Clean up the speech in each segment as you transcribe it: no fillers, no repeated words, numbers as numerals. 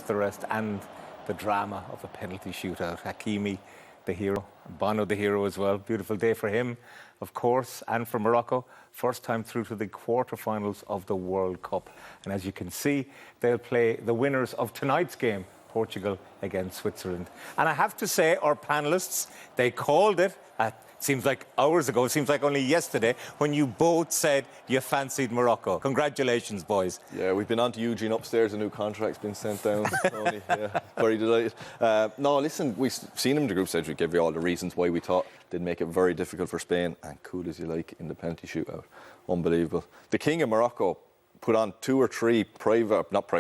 the rest, and the drama of a penalty shootout. Hakimi, the hero, Bono, the hero as well. Beautiful day for him, of course, and for Morocco. First time through to the quarterfinals of the World Cup. And as you can see, they'll play the winners of tonight's game, Portugal against Switzerland. And I have to say, our panellists, they called it seems like hours ago, it seems like only yesterday, when you both said you fancied Morocco. Congratulations, boys. Yeah, we've been on to Eugene upstairs. A new contract's been sent down. Tony, yeah, very delighted. No, listen, we've seen him in the group stage. We gave you all the reasons why we thought they'd make it very difficult for Spain. And cool as you like in the penalty shootout. Unbelievable. The King of Morocco put on 2 or 3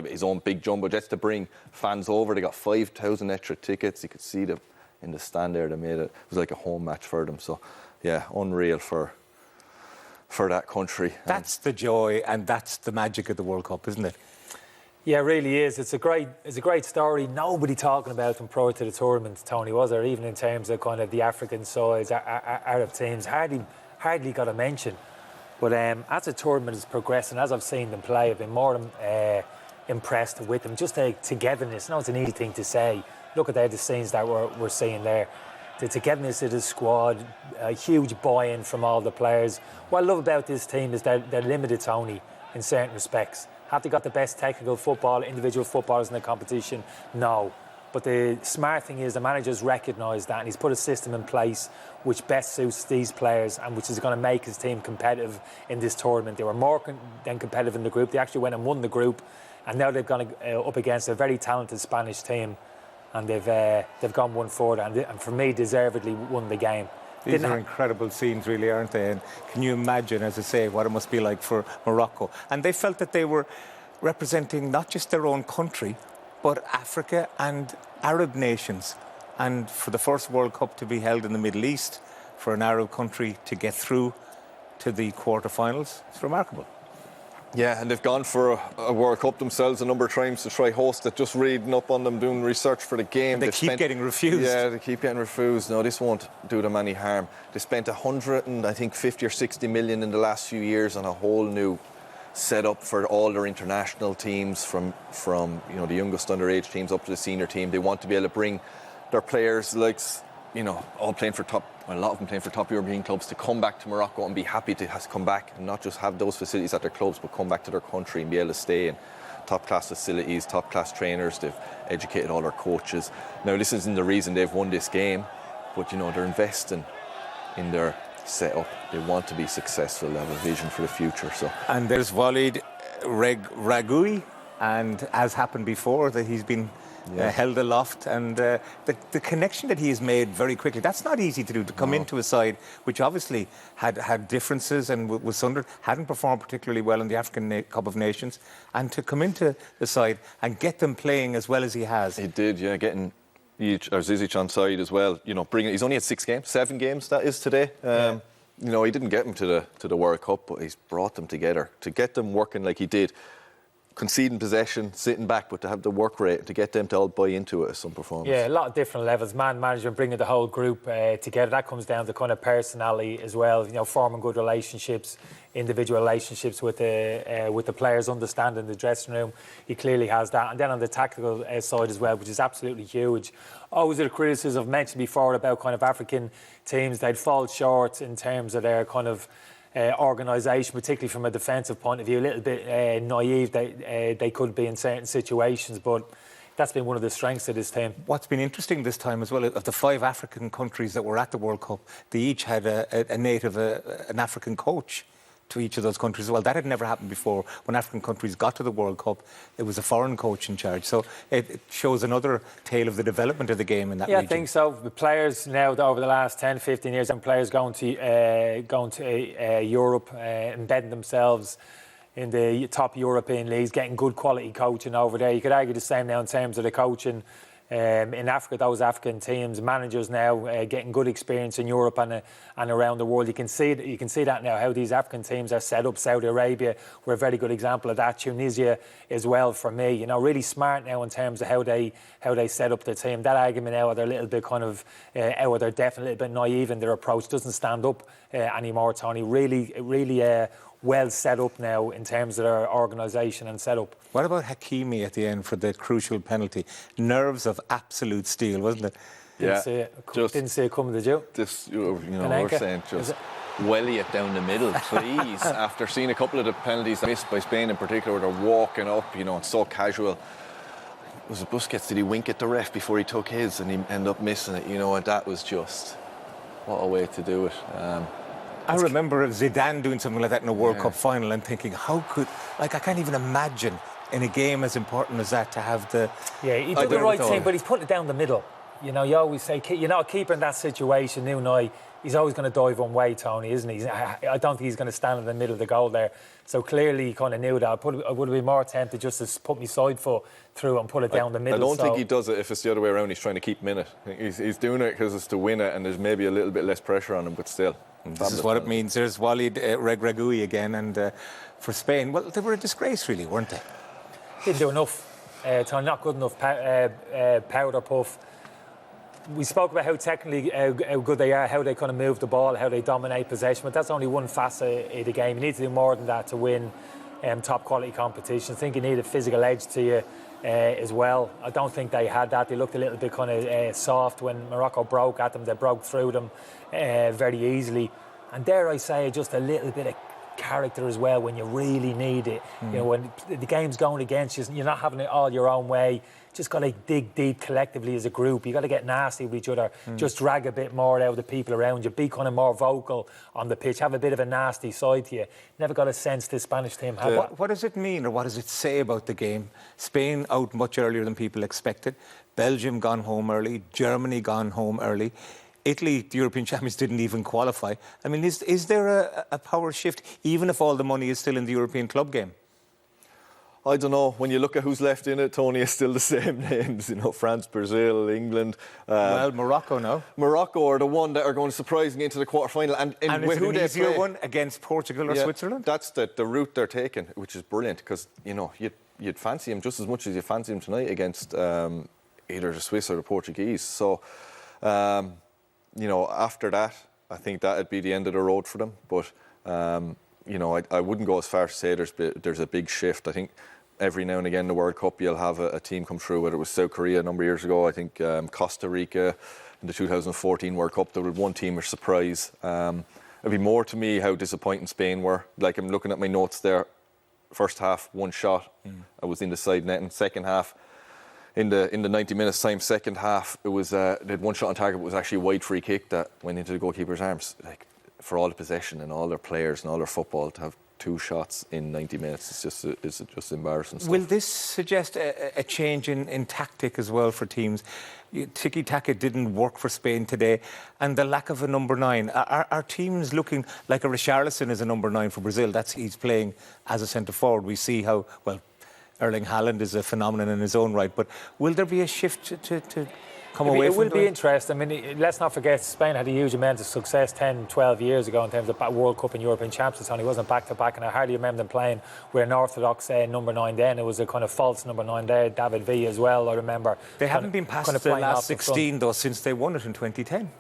his own big jumbo jets to bring fans over. They got 5,000 extra tickets. You could see them in the stand there. They made it. It was like a home match for them. So, yeah, unreal for that country. That's the joy and that's the magic of the World Cup, isn't it? Yeah, it really is. It's a great story. Nobody talking about them prior to the tournament, Tony, was there? Even in terms of kind of the African sides, Arab teams, hardly got a mention. But as the tournament is progressing, as I've seen them play, I've been more impressed with them. Just the togetherness. I know it's an easy thing to say. Look at the scenes that we're seeing there. The togetherness of the squad, a huge buy-in from all the players. What I love about this team is they're limited, Tony, in certain respects. Have they got the best technical football, individual footballers in the competition? No. But the smart thing is the manager's recognised that and he's put a system in place which best suits these players and which is going to make his team competitive in this tournament. They were more than competitive in the group. They actually went and won the group, and now they've gone up against a very talented Spanish team, and they've gone one forward, and for me, deservedly won the game. These are incredible scenes, really, aren't they? And can you imagine, as I say, what it must be like for Morocco? And they felt that they were representing not just their own country, but Africa and Arab nations. And for the first World Cup to be held in the Middle East, for an Arab country to get through to the quarterfinals, it's remarkable. Yeah, and they've gone for a World Cup themselves a number of times to try host it, just reading up on them, doing research for the game. And they keep getting refused. Yeah, they keep getting refused. No, this won't do them any harm. They spent 50 or 60 million in the last few years on a whole new setup for all their international teams, from the youngest underage teams up to the senior team. They want to be able to bring their players, like, all playing for a lot of them playing for top European clubs, to come back to Morocco and be happy to come back and not just have those facilities at their clubs, but come back to their country and be able to stay in top-class facilities, top-class trainers. They've educated all their coaches. Now, this isn't the reason they've won this game, but, they're investing in their setup. They want to be successful. They have a vision for the future. So. And there's Walid Regragui, and as happened before, that he's been held aloft, and the connection that he has made very quickly, that's not easy to do, to come into a side which obviously had differences and was sundered, hadn't performed particularly well in the African Cup of Nations, and to come into the side and get them playing as well as he has. He did, yeah, getting Zizic on side as well. He's only had 7 games that is today. He didn't get them to the World Cup, but he's brought them together to get them working like he did. Conceding possession, sitting back, but to have the work rate, to get them to all buy into it as some performance. Yeah, a lot of different levels. Man management, bringing the whole group together. That comes down to kind of personality as well. Forming good relationships, individual relationships with the players, understanding the dressing room. He clearly has that. And then on the tactical side as well, which is absolutely huge. Always a criticism I've mentioned before about kind of African teams. They'd fall short in terms of their kind of organisation, particularly from a defensive point of view. A little bit naive they could be in certain situations, but that's been one of the strengths of this team. What's been interesting this time as well, of the 5 African countries that were at the World Cup, they each had an African coach to each of those countries as well. That had never happened before. When African countries got to the World Cup, it was a foreign coach in charge. So it shows another tale of the development of the game in that region. Yeah, I think so. The players now, over the last 10, 15 years, and players going to Europe, embedding themselves in the top European leagues, getting good quality coaching over there. You could argue the same now in terms of the coaching in Africa. Those African teams, managers now getting good experience in Europe and around the world. You can see that now, how these African teams are set up. Saudi Arabia were a very good example of that. Tunisia as well, for me. Really smart now in terms of how they set up their team. That argument now, they're a little bit kind of or they're definitely a little bit naive in their approach, doesn't stand up anymore, Tony. Really well set up now in terms of their organisation and setup. What about Hakimi at the end for the crucial penalty? Nerves of absolute steel, wasn't it? Didn't see it coming, did you? We're saying just welly it down the middle, please. After seeing a couple of the penalties missed by Spain in particular, where they're walking up, it's so casual. Was it Busquets? Did he wink at the ref before he took his and he ended up missing it? And that was just, what a way to do it. I remember Zidane doing something like that in a World Cup final and thinking, how could, I can't even imagine in a game as important as that to have the... Yeah, he did the right thing, but he's putting it down the middle. You always say, a keeper in that situation, he's always going to dive one way, Tony, isn't he? I don't think he's going to stand in the middle of the goal there. So clearly he kind of knew that. I would have been more tempted just to put my side foot through and put it down the middle. I don't think he does it if it's the other way around. He's trying to keep him in it. He's doing it because it's to win it, and there's maybe a little bit less pressure on him, but still. This is what it means. There's Walid Regragui again, and for Spain, well, they were a disgrace, really, weren't they? Didn't do enough. Tony, not good enough. Powder puff. We spoke about how technically how good they are, how they kind of move the ball, how they dominate possession, but that's only one facet of the game. You need to do more than that to win top quality competitions. I think you need a physical edge to you as well. I don't think they had that. They looked a little bit kind of soft when Morocco broke at them. They broke through them very easily. And dare I say, just a little bit of character as well when you really need it. When the game's going against you, you're not having it all your own way. Just got to dig deep collectively as a group. You got to get nasty with each other. Just drag a bit more out of the people around you. Be kind of more vocal on the pitch. Have a bit of a nasty side to you. Never got a sense this Spanish team had. What does it mean, or what does it say about the game? Spain out much earlier than people expected. Belgium gone home early. Germany gone home early. Italy, the European champions, didn't even qualify. I mean, is there a power shift, even if all the money is still in the European club game? I don't know. When you look at who's left in it, Tony, it's still the same names. France, Brazil, England. Well, Morocco now. Morocco are the one that are going surprisingly into the quarter-final. And is it an easier one against Portugal or Switzerland? That's the route they're taking, which is brilliant, because, you'd fancy him just as much as you fancy him tonight against either the Swiss or the Portuguese. So, after that, I think that'd be the end of the road for them. But, I wouldn't go as far as to say there's a big shift. I think every now and again in the World Cup you'll have a team come through, whether it was South Korea a number of years ago, I think Costa Rica in the 2014 World Cup, there was one team of surprise. It'd be more to me how disappointing Spain were. Like, I'm looking at my notes there, first half, one shot, I was in the side net, and second half, in the 90 minutes time, second half, it was they had one shot on target, but it was actually a wide free kick that went into the goalkeeper's arms. Like, for all the possession and all their players and all their football, to have two shots in 90 minutes, it's just embarrassing stuff. Will this suggest a change in tactic as well for teams? Tiki-taka didn't work for Spain today, and the lack of a number 9. Are teams looking like a Richarlison is a number 9 for Brazil? He's playing as a centre-forward. We see how, well, Erling Haaland is a phenomenon in his own right, but will there be a shift to come away from it? It will be interesting. I mean, let's not forget Spain had a huge amount of success 10, 12 years ago in terms of World Cup and European Champions. Tony, wasn't back-to-back, and I hardly remember them playing with an orthodox number 9 then. It was a kind of false number 9 there, David V as well, I remember. They haven't been past the last 16, though, since they won it in 2010.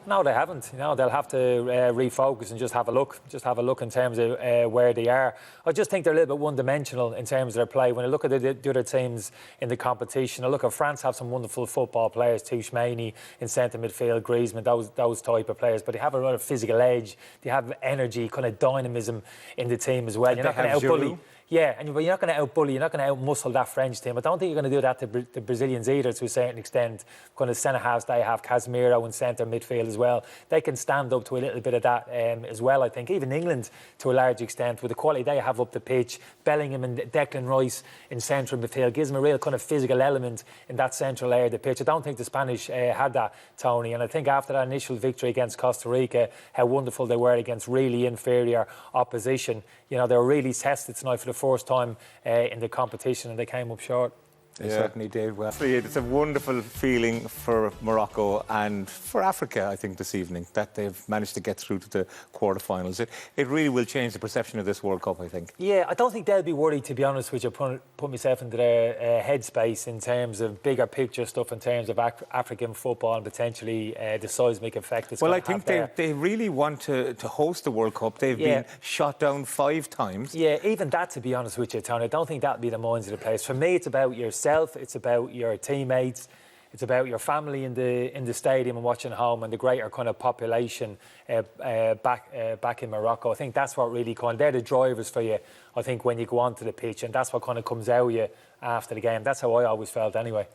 No, they haven't. They'll have to refocus and just have a look. Just have a look in terms of where they are. I just think they're a little bit one-dimensional in terms of their play. When I look at the other teams in the competition, I look at France have some wonderful football players, Tuchemani in centre midfield, Griezmann, those type of players. But they have a lot of physical edge. They have energy, kind of dynamism in the team as well. You're not going to outbully. Yeah, and you're not going to outbully, you're not going to outmuscle that French team. I don't think you're going to do that to the Brazilians either, to a certain extent. Kind of centre-halves, they have Casemiro in centre midfield as well. They can stand up to a little bit of that as well, I think. Even England, to a large extent, with the quality they have up the pitch, Bellingham and Declan Rice in central midfield gives them a real kind of physical element in that central area of the pitch. I don't think the Spanish had that, Tony. And I think after that initial victory against Costa Rica, how wonderful they were against really inferior opposition. They were really tested tonight for the first time in the competition, and they came up short. They certainly did well. It's a wonderful feeling for Morocco and for Africa, I think, this evening, that they've managed to get through to the quarterfinals. It really will change the perception of this World Cup, I think. Yeah, I don't think they'll be worried, to be honest with you, put myself into their headspace in terms of bigger picture stuff, in terms of African football and potentially the seismic effect it's going to have there. They really want to host the World Cup. They've been shot down 5 times. Yeah, even that, to be honest with you, Tony, I don't think that'd be the minds of the players. For me, it's about yourself, it's about your teammates, it's about your family in the stadium and watching home, and the greater kind of population back in Morocco. I think that's what really they're the drivers for you, I think, when you go onto the pitch, and that's what kind of comes out of you after the game. That's how I always felt anyway.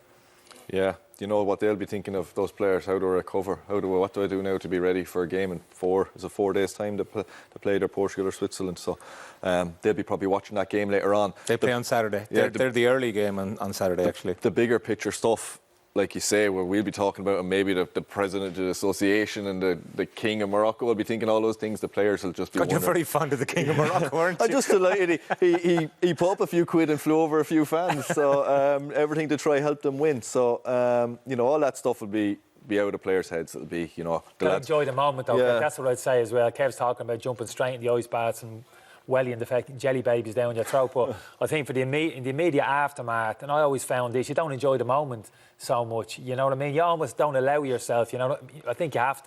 Yeah, you know what they'll be thinking of, those players, how do I recover? What do I do now to be ready for a game in 4 days' time to play their Portugal or Switzerland? So they'll be probably watching that game later on. They play on Saturday. Yeah, they're the early game on Saturday, actually. The bigger picture stuff, like you say, where we'll be talking about, and maybe the president of the association and the king of Morocco will be thinking all those things. The players will just be wondering. You're very fond of the king of Morocco, aren't you? I'm just delighted he put up a few quid and flew over a few fans. So everything to try help them win. So all that stuff will be out of the players' heads. It'll be, They'll enjoy the moment, though. Yeah. That's what I'd say as well. Kev's talking about jumping straight in the ice baths and welly and the fact jelly babies down your throat, but I think for in the immediate aftermath, and I always found this, you don't enjoy the moment so much, you know what I mean? You almost don't allow yourself, I think you have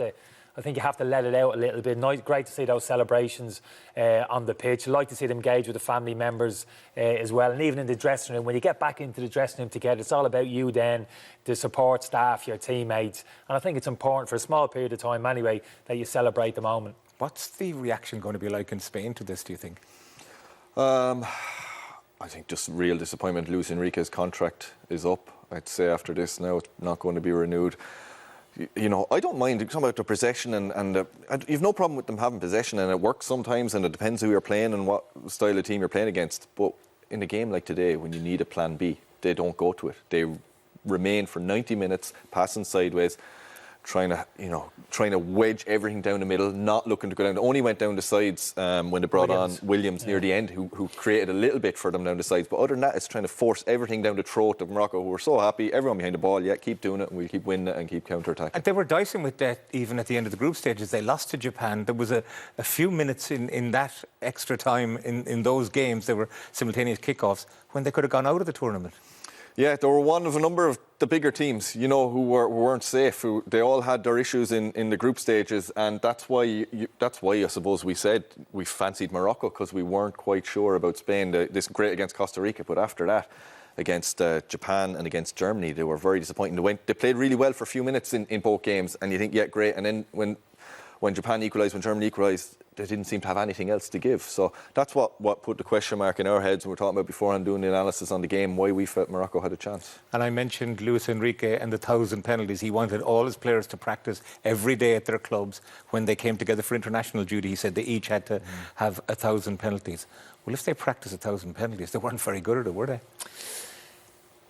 to let it out a little bit. Great to see those celebrations on the pitch. I like to see them engage with the family members as well, and even in the dressing room. When you get back into the dressing room together, it's all about you then, the support staff, your teammates, and I think it's important for a small period of time anyway that you celebrate the moment. What's the reaction going to be like in Spain to this, do you think? I think just real disappointment. Luis Enrique's contract is up. I'd say after this now, it's not going to be renewed. I don't mind talking about the possession and you've no problem with them having possession, and it works sometimes, and it depends who you're playing and what style of team you're playing against. But in a game like today, when you need a plan B, they don't go to it. They remain for 90 minutes, passing sideways, trying to wedge everything down the middle, not looking to go down. They only went down the sides when they brought on Williams near the end, who created a little bit for them down the sides. But other than that, it's trying to force everything down the throat of Morocco, who were so happy. Everyone behind the ball, keep doing it, and we'll keep winning it and keep counter-attacking. And they were dicing with that even at the end of the group stages. They lost to Japan. There was a few minutes in that extra time in those games, there were simultaneous kickoffs, when they could have gone out of the tournament. Yeah, they were one of a number of the bigger teams, who weren't safe. They all had their issues in the group stages, and that's why I suppose we said we fancied Morocco, because we weren't quite sure about Spain. This great against Costa Rica, but after that, against Japan and against Germany, they were very disappointing. They played really well for a few minutes in both games, and you think, yeah, great. And then when Japan equalised, when Germany equalised, they didn't seem to have anything else to give. So that's what put the question mark in our heads when we were talking about beforehand, doing the analysis on the game, why we felt Morocco had a chance. And I mentioned Luis Enrique and the 1,000 penalties. He wanted all his players to practice every day at their clubs. When they came together for international duty, he said they each had to have 1,000 penalties. Well, if they practice 1,000 penalties, they weren't very good at it, were they?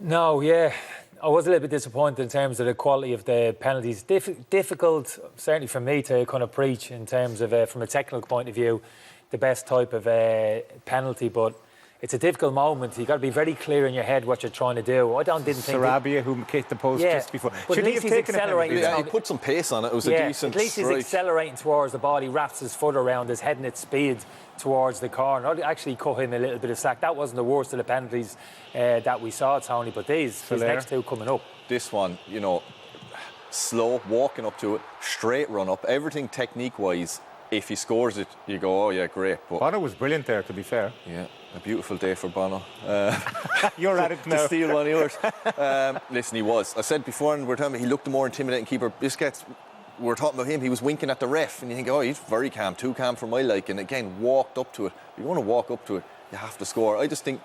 No, yeah. I was a little bit disappointed in terms of the quality of the penalties. Difficult, certainly for me, to kind of preach in terms of, from a technical point of view, the best type of penalty. But it's a difficult moment. You've got to be very clear in your head what you're trying to do. Didn't think Sarabia, who kicked the post just before. Should he have taken a penalty? Yeah, he put some pace on it. It was a decent at least strike. He's accelerating towards the ball. He wraps his foot around, is heading at speed towards the corner. I'd actually cut him a little bit of slack. That wasn't the worst of the penalties that we saw, Tony, but these next two coming up. This one, slow, walking up to it, straight run up, everything technique-wise. If he scores it, you go, oh yeah, great. But Bono was brilliant there, to be fair. Yeah, a beautiful day for Bono. You're at it now. To steal one of yours. Listen, he was. I said before, and we were talking about, he looked the more intimidating keeper. Biscuits, we were talking about him, he was winking at the ref, and you think, oh, he's very calm, too calm for my liking. Again, walked up to it. If you want to walk up to it, you have to score. I just think,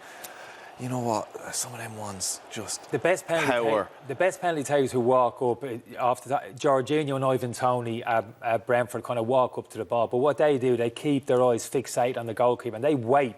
you know what, some of them ones just the best penalty power. The best penalty takers who walk up after that, Jorginho and Ivan Toney at Brentford kind of walk up to the ball, but what they do, they keep their eyes fixated on the goalkeeper and they wait.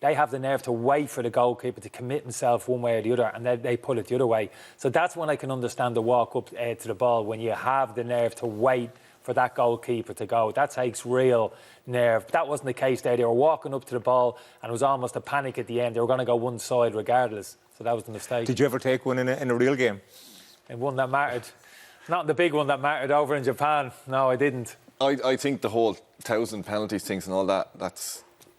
They have the nerve to wait for the goalkeeper to commit himself one way or the other, and they pull it the other way. So that's when I can understand the walk up to the ball, when you have the nerve to wait for that goalkeeper to go. That takes real nerve. That wasn't the case there. They were walking up to the ball and it was almost a panic at the end. They were going to go one side regardless. So that was the mistake. Did you ever take one in a real game? And one that mattered. Not the big one that mattered over in Japan. No, I didn't. I think the whole 1,000 penalties things and all that,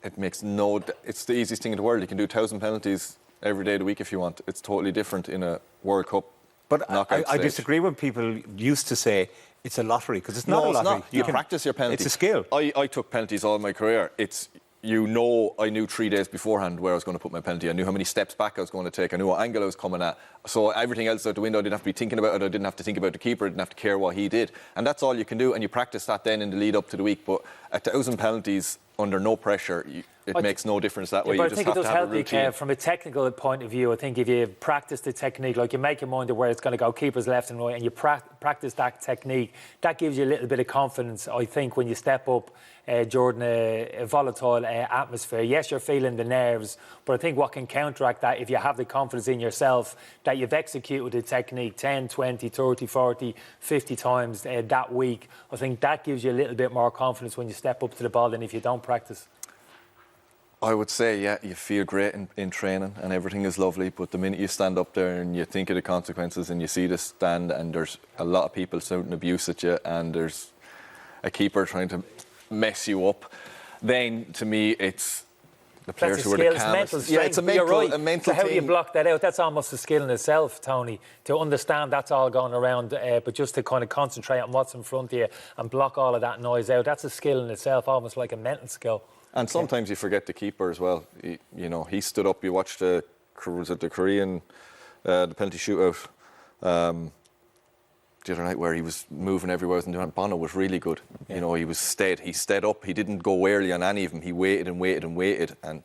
it's the easiest thing in the world. You can do 1,000 penalties every day of the week if you want. It's totally different in a World Cup. But knockout I stage. disagree when people used to say it's a lottery, because it's not a lottery. No, it's not. You practice your penalty. It's a skill. I took penalties all my career. I knew 3 days beforehand where I was going to put my penalty. I knew how many steps back I was going to take. I knew what angle I was coming at. So everything else out the window, I didn't have to be thinking about it. I didn't have to think about the keeper. I didn't have to care what he did. And that's all you can do. And you practice that then in the lead up to the week. But 1,000 penalties under no pressure, it makes no difference that way. But You I just think have it to does have a help you, routine. Kev, from a technical point of view. I think if you practice the technique, like you make your mind where it's going to go, keepers left and right, and you practice that technique, that gives you a little bit of confidence, I think, when you step up during a volatile atmosphere. Yes, you're feeling the nerves, but I think what can counteract that, if you have the confidence in yourself that you've executed the technique 10, 20, 30, 40, 50 times that week, I think that gives you a little bit more confidence when you step up to the ball than if you don't practice. I would say, yeah, you feel great in training and everything is lovely, but the minute you stand up there and you think of the consequences and you see the stand and there's a lot of people shouting abuse at you and there's a keeper trying to mess you up, then to me it's the players who are the calmest. Yeah, it's a mental thing. So how do you block that out? That's almost a skill in itself, Tony, to understand that's all going around, but just to kind of concentrate on what's in front of you and block all of that noise out. That's a skill in itself, almost like a mental skill. And sometimes you forget the keeper as well. He stood up. You watched the Korean the penalty shootout the other night where he was moving everywhere and doing. Bono was really good. Yeah. He was stead. He stayed up. He didn't go early on any of them. He waited and waited and waited. And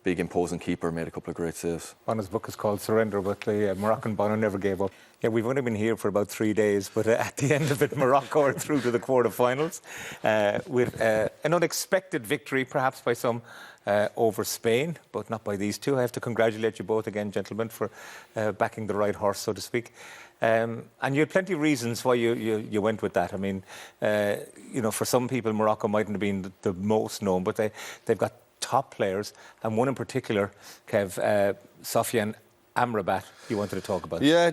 big imposing keeper made a couple of great saves. Bono's book is called Surrender, but the Moroccan Bono never gave up. Yeah, we've only been here for about 3 days, but at the end of it, Morocco are through to the quarterfinals with an unexpected victory, perhaps by some, over Spain, but not by these two. I have to congratulate you both again, gentlemen, for backing the right horse, so to speak. And you had plenty of reasons why you went with that. I mean, for some people, Morocco mightn't have been the most known, but they've got top players, and one in particular, Kev, Sofiane Amrabat, you wanted to talk about. Yeah,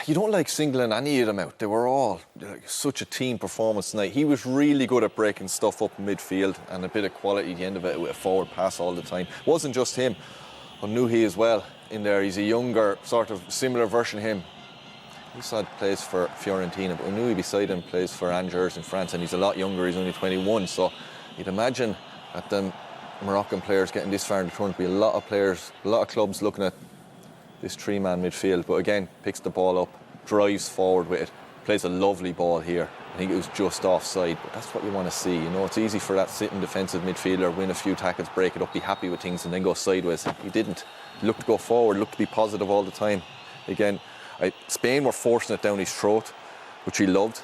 you don't like singling any of them out. They were all such a team performance tonight. He was really good at breaking stuff up in midfield and a bit of quality at the end of it with a forward pass all the time. Wasn't just him, but Nuhi as well in there. He's a younger, sort of similar version of him. He plays for Fiorentina, but Nuhi beside him plays for Angers in France, and he's a lot younger. He's only 21, so you'd imagine that the Moroccan players getting this far in the tournament, be a lot of players, a lot of clubs looking at this three-man midfield. But again, picks the ball up, drives forward with it, plays a lovely ball here. I think it was just offside, but that's what you want to see. It's easy for that sitting defensive midfielder, win a few tackles, break it up, be happy with things, and then go sideways. He didn't. He looked to go forward, looked to be positive all the time. Again, Spain were forcing it down his throat, which he loved,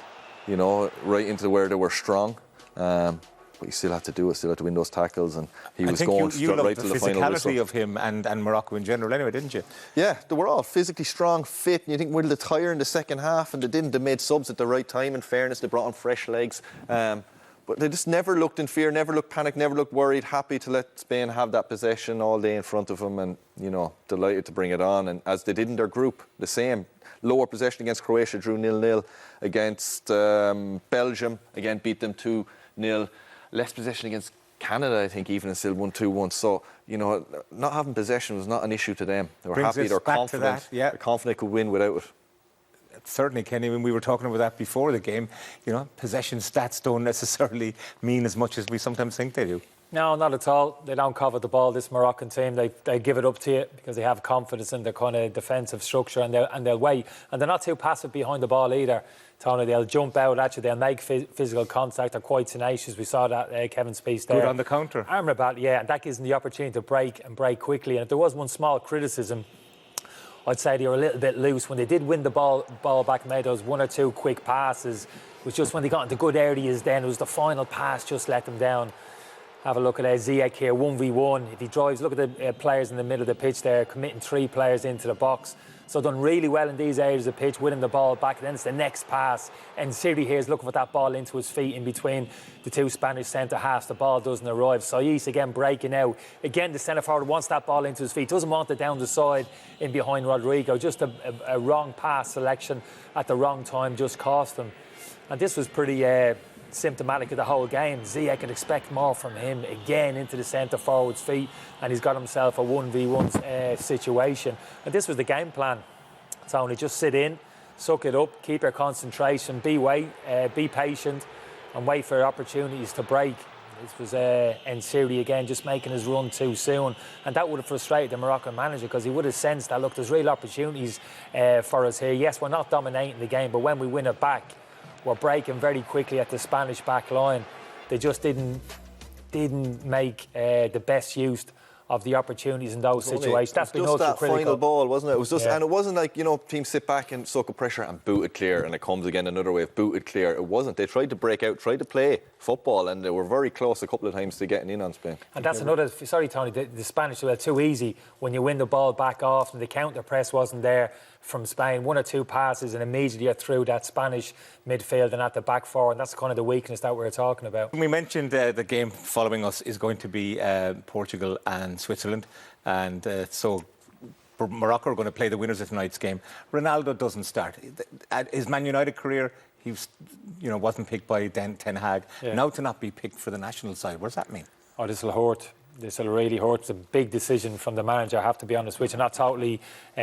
right into where they were strong. But he still had to do it, still had to win those tackles, and he was going right to the final whistle. You loved the physicality of him and Morocco in general anyway, didn't you? Yeah, they were all physically strong, fit, and you think, will they tire in the second half? And they didn't. They made subs at the right time, in fairness. They brought on fresh legs. But they just never looked in fear, never looked panicked, never looked worried, happy to let Spain have that possession all day in front of them, and, delighted to bring it on. And as they did in their group, the same. Lower possession against Croatia, drew 0-0. Against Belgium, again, beat them 2-0. Less possession against Canada, I think, even, and still won 2-1. So, not having possession was not an issue to them. They were happy, they were confident. They're confident they could win without it. Certainly, Kenny, when we were talking about that before the game, possession stats don't necessarily mean as much as we sometimes think they do. No, not at all. They don't cover the ball, this Moroccan team. They give it up to you because they have confidence in their kind of defensive structure, and they'll wait. And they're not too passive behind the ball either, Tony. They'll jump out at you, they'll make physical contact. They're quite tenacious. We saw that Kevin Speaks there. Good on the counter. Amrabat, yeah, and that gives them the opportunity to break quickly. And if there was one small criticism, I'd say they were a little bit loose. When they did win the ball back and made those one or two quick passes, it was just when they got into good areas then, it was the final pass just let them down. Have a look at Ziyech here, 1v1. If he drives, look at the players in the middle of the pitch there, committing 3 players into the box. So done really well in these areas of the pitch, winning the ball back. And then it's the next pass. And Siri here is looking for that ball into his feet in between the two Spanish centre-halves. The ball doesn't arrive. Saiz again breaking out. Again, the centre-forward wants that ball into his feet. Doesn't want it down the side in behind Rodrigo. Just a wrong pass selection at the wrong time just cost him. And this was pretty symptomatic of the whole game. Ziyech could expect more from him, again into the centre forward's feet, and he's got himself a 1v1 situation. And this was the game plan. Tony, just sit in, suck it up, keep your concentration, be patient, and wait for opportunities to break. This was Ensiri again just making his run too soon, and that would have frustrated the Moroccan manager, because he would have sensed that, look, there's real opportunities for us here. Yes, we're not dominating the game, but when we win it back, we're breaking very quickly at the Spanish back line. They just didn't make the best use of the opportunities in those situations. That's been just that critical. final ball, wasn't it? It was just, Yeah. and it wasn't like, teams sit back and suck up pressure and boot it clear, and it comes again another wave, boot it clear. It wasn't. They tried to break out, tried to play football, and they were very close a couple of times to getting in on Spain. And that's another. Sorry, Tony. The Spanish were too easy when you win the ball back off, and the counter press wasn't there from Spain. One or two passes, and immediately you're through that Spanish midfield and at the back four, and that's kind of the weakness that we're talking about. We mentioned the game following us is going to be Portugal and Switzerland, and so Morocco are going to play the winners of tonight's game. Ronaldo doesn't start. At his Man United career, he was, wasn't picked by Ten Hag. Yeah. Now to not be picked for the national side, what does that mean? Oh, this will hurt. This will really hurt. It's a big decision from the manager, I have to be honest with you. Not totally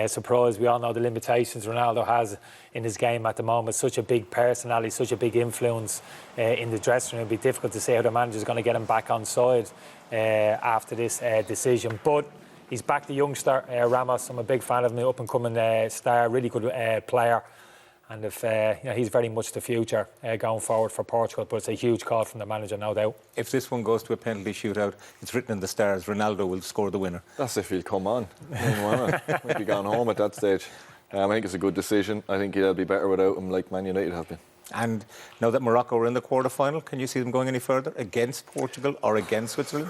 surprised. We all know the limitations Ronaldo has in his game at the moment. Such a big personality, such a big influence in the dressing room. It'll be difficult to see how the manager's going to get him back on side after this decision. But he's back the youngster, Ramos. I'm a big fan of him, up-and-coming star, really good player. And if he's very much the future going forward for Portugal, but it's a huge call from the manager, no doubt. If this one goes to a penalty shootout, it's written in the stars, Ronaldo will score the winner. That's if he'll come on. Might be gone home at that stage. I think it's a good decision. I think he'll be better without him, like Man United have been. And now that Morocco are in the quarter-final, can you see them going any further against Portugal or against Switzerland?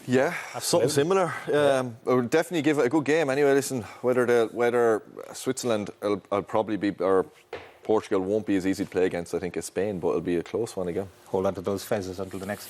Yeah, Absolutely. something similar. I would definitely give it a good game. Anyway, listen, whether Switzerland will probably be, or Portugal won't be as easy to play against, I think, as Spain, but it'll be a close one again. Hold on to those fezzes until the next